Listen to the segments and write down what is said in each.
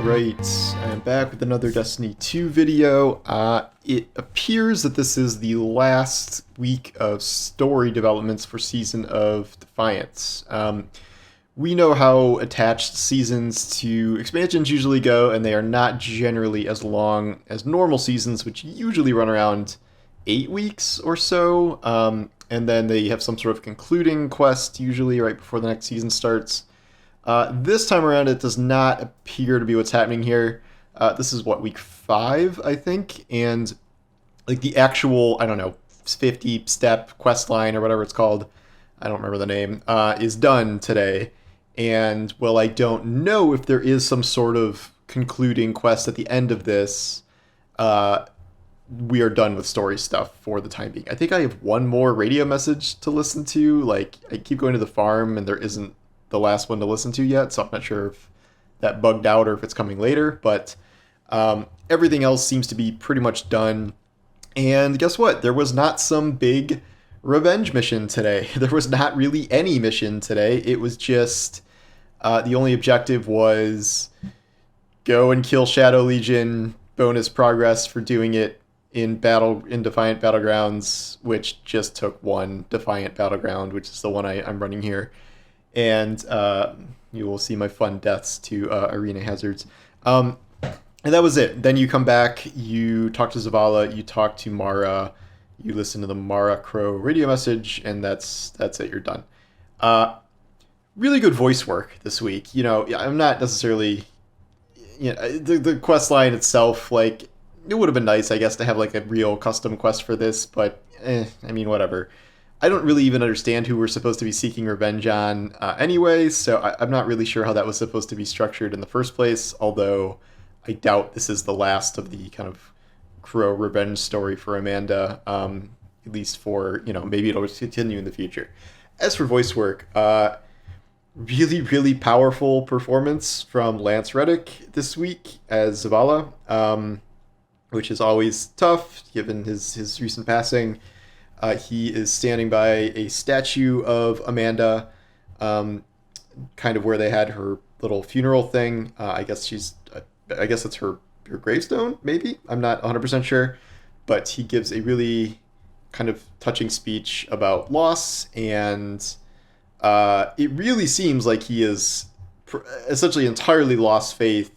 Alright, I'm back with another Destiny 2 video. It appears that this is the last week of story developments for Season of Defiance. We know how attached seasons to expansions usually go, and they are not generally as long as normal seasons, which usually run around 8 weeks or so. And then they have some sort of concluding quest, usually right before the next season starts. This time around, it does not appear to be what's happening here. This is week 5, I think, and like the actual, 50-step quest line or whatever it's called, I don't remember the name, is done today. And, well, I don't know if there is some sort of concluding quest at the end of this. We are done with story stuff for the time being. I think I have one more radio message to listen to. Like, I keep going to the farm, and there isn't the last one to listen to yet, so I'm not sure if that bugged out or if it's coming later, but everything else seems to be pretty much done. And guess what? There was not some big revenge mission today. There was not really any mission today. It was just the only objective was go and kill Shadow Legion, bonus progress for doing it in Defiant Battlegrounds, which just took one Defiant Battleground, which is the one I'm running here. And you will see my fun deaths to arena hazards. And that was it. Then you come back, you talk to Zavala, you talk to Mara, you listen to the Mara Crow radio message, and that's it, you're done. Really good voice work this week. You know, I'm not necessarily, the quest line itself, like, it would have been nice, I guess, to have like a real custom quest for this, but whatever. I don't really even understand who we're supposed to be seeking revenge on anyway, so I'm not really sure how that was supposed to be structured in the first place, although I doubt this is the last of the kind of Crow revenge story for Amanda, at least for, maybe it'll continue in the future. As for voice work, really, really powerful performance from Lance Reddick this week as Zavala, which is always tough given his recent passing. He is standing by a statue of Amanda, kind of where they had her little funeral thing. I guess it's her gravestone, maybe? I'm not 100% sure. But he gives a really kind of touching speech about loss, and it really seems like he is essentially entirely lost faith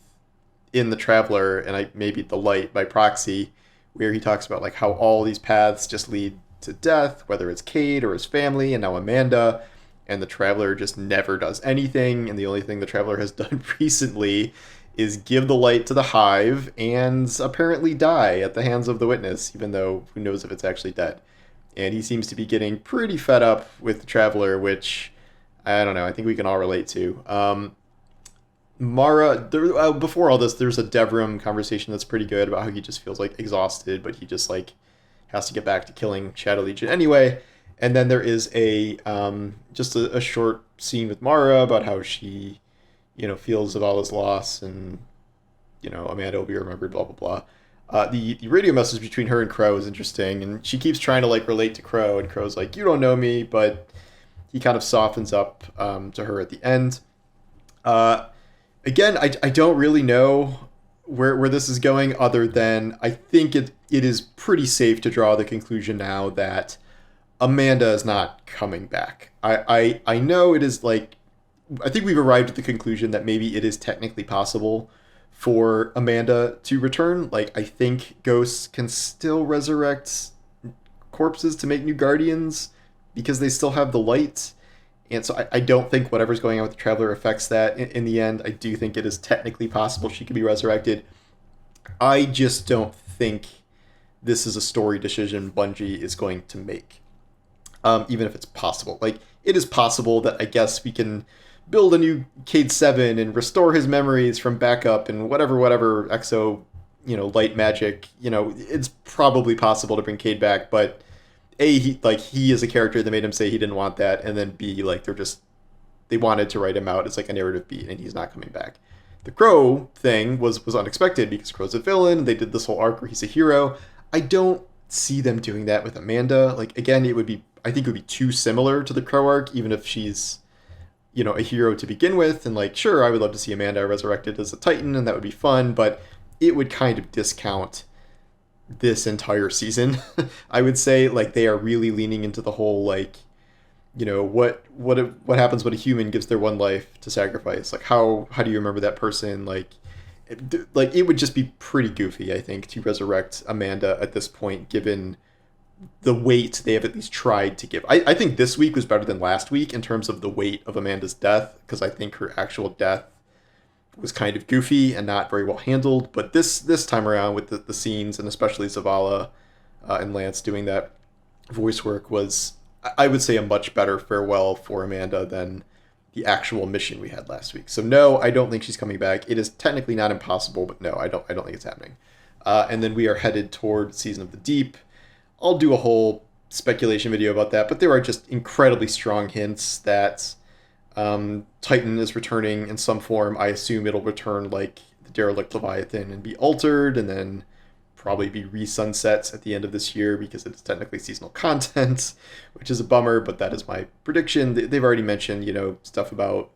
in the Traveler, and maybe the Light by proxy, where he talks about like how all these paths just lead to death, whether it's Cade or his family, and now Amanda, and the Traveler just never does anything, and the only thing the Traveler has done recently is give the light to the Hive and apparently die at the hands of the Witness, even though who knows if it's actually dead. And he seems to be getting pretty fed up with the Traveler, which, I don't know, I think we can all relate to. Mara, before all this, there's a Devrim conversation that's pretty good about how he just feels like exhausted, but he just like has to get back to killing Shadow Legion anyway. And then there is just a short scene with Mara about how she, feels Zavala's loss, and, Amanda will be remembered, blah, blah, blah. The radio message between her and Crow is interesting, and she keeps trying to, like, relate to Crow, and Crow's like, you don't know me, but he kind of softens up to her at the end. Again, I don't really know where this is going, other than I think it is pretty safe to draw the conclusion now that Amanda is not coming back. I know it is like, I think we've arrived at the conclusion that maybe it is technically possible for Amanda to return. Like, I think ghosts can still resurrect corpses to make new guardians because they still have the light. And so I don't think whatever's going on with the Traveler affects that in the end. I do think it is technically possible she could be resurrected. I just don't think this is a story decision Bungie is going to make, even if it's possible. Like, it is possible that I guess we can build a new Cade 7 and restore his memories from backup and whatever exo, light magic. It's probably possible to bring Cade back, but A, he is a character that made him say he didn't want that, and then B, like, they wanted to write him out as like a narrative beat, and he's not coming back. The Crow thing was unexpected because Crow's a villain. They did this whole arc where he's a hero. I don't see them doing that with Amanda. Like, again, I think it would be too similar to the Crow arc, even if she's, a hero to begin with, and like, sure, I would love to see Amanda resurrected as a Titan, and that would be fun, but it would kind of discount this entire season. I would say like they are really leaning into the whole like, what happens when a human gives their one life to sacrifice? Like how do you remember that person? Like it would just be pretty goofy, I think, to resurrect Amanda at this point, given the weight they have at least tried to give. I think this week was better than last week in terms of the weight of Amanda's death, because I think her actual death was kind of goofy and not very well handled. But this time around with the scenes, and especially Zavala and Lance doing that voice work, was, I would say, a much better farewell for Amanda than the actual mission we had last week. So no, I don't think she's coming back. It is technically not impossible, but no, I don't think it's happening. And then we are headed toward Season of the Deep. I'll do a whole speculation video about that, but there are just incredibly strong hints that Titan is returning in some form. I assume it'll return like the derelict Leviathan and be altered, and then probably be re-sunsets at the end of this year because it's technically seasonal content, which is a bummer, but that is my prediction. They've already mentioned, stuff about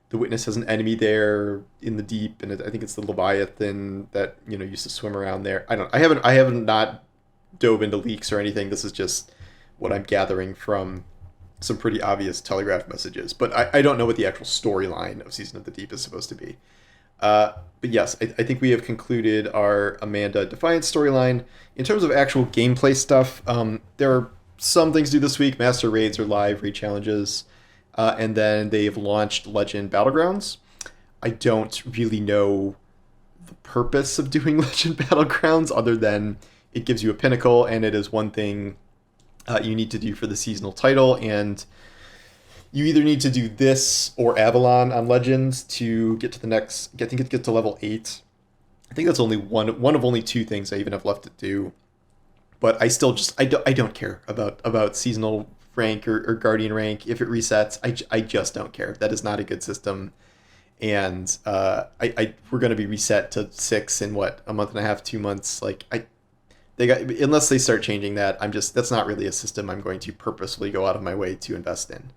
the Witness has an enemy there in the deep, and I think it's the Leviathan that, used to swim around there. I haven't not dove into leaks or anything. This is just what I'm gathering from some pretty obvious telegraph messages, but I don't know what the actual storyline of Season of the Deep is supposed to be. But yes, I think we have concluded our Amanda Defiance storyline. In terms of actual gameplay stuff, there are some things to do this week. Master Raids are live, raid challenges, and then they've launched Legend Battlegrounds. I don't really know the purpose of doing Legend Battlegrounds other than it gives you a pinnacle, and it is one thing you need to do for the seasonal title, and you either need to do this or Avalon on Legends to get to the next. I think it gets to level 8. I think that's only one of only 2 things I even have left to do. But I still just I don't care about seasonal rank or Guardian rank. If it resets, I just don't care. That is not a good system. And we're going to be reset to 6 in a month and a half, 2 months. Unless they start changing that, that's not really a system I'm going to purposefully go out of my way to invest in.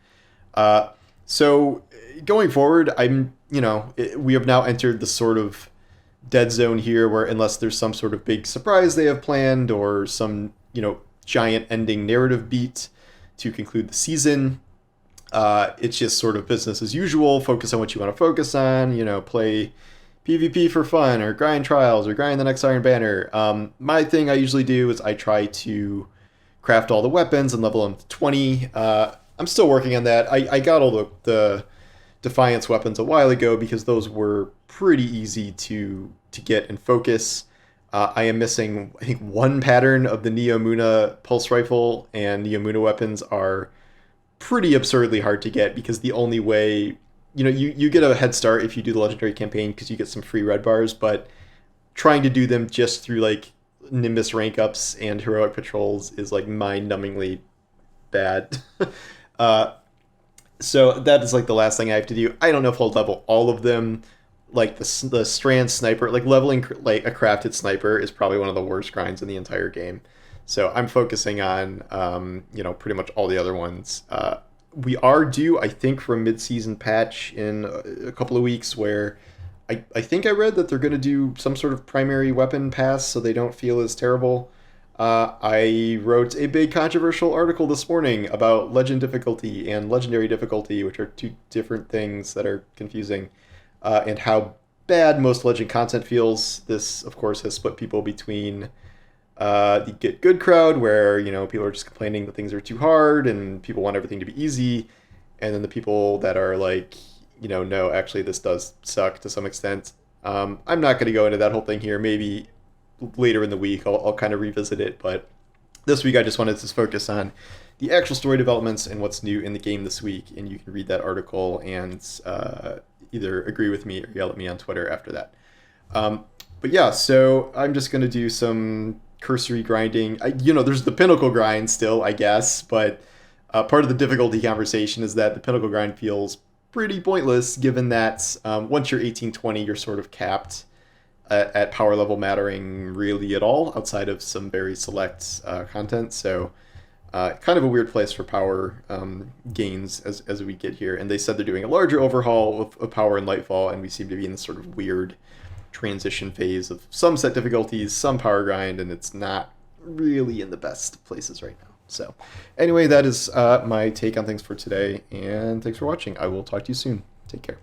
So going forward, we have now entered the sort of dead zone here where, unless there's some sort of big surprise they have planned or some, giant ending narrative beat to conclude the season, it's just sort of business as usual. Focus on what you want to focus on, play PvP for fun, or grind trials, or grind the next Iron Banner. My thing I usually do is I try to craft all the weapons and level them to 20. I'm still working on that. I got all the Defiance weapons a while ago because those were pretty easy to get and focus. I am missing, I think, 1 pattern of the Neomuna pulse rifle, and Neomuna weapons are pretty absurdly hard to get because the only way, you get a head start if you do the legendary campaign because you get some free red bars, but trying to do them just through like Nimbus rank ups and heroic patrols is like mind-numbingly bad. So that is like the last thing I have to do. I don't know if I'll level all of them. Like the strand sniper, like leveling like a crafted sniper is probably one of the worst grinds in the entire game. So I'm focusing on pretty much all the other ones. We are due, I think, for a mid-season patch in a couple of weeks where I think I read that they're going to do some sort of primary weapon pass so they don't feel as terrible. I wrote a big controversial article this morning about legend difficulty and legendary difficulty, which are 2 different things that are confusing, and how bad most legend content feels. This, of course, has split people between the get good crowd, where people are just complaining that things are too hard and people want everything to be easy, and then the people that are like, no, actually this does suck to some extent. I'm not going to go into that whole thing here. Maybe later in the week I'll kind of revisit it, but this week I just wanted to focus on the actual story developments and what's new in the game this week, and you can read that article and either agree with me or yell at me on Twitter after that. But yeah, so I'm just going to do some cursory grinding. There's the pinnacle grind still, I guess, but part of the difficulty conversation is that the pinnacle grind feels pretty pointless, given that once you're 1820, you're sort of capped at power level mattering really at all, outside of some very select content. So kind of a weird place for power gains as we get here. And they said they're doing a larger overhaul of power in Lightfall, and we seem to be in this sort of weird transition phase of some set difficulties, some power grind, and it's not really in the best places right now. So anyway, that is my take on things for today, and thanks for watching. I will talk to you soon. Take care.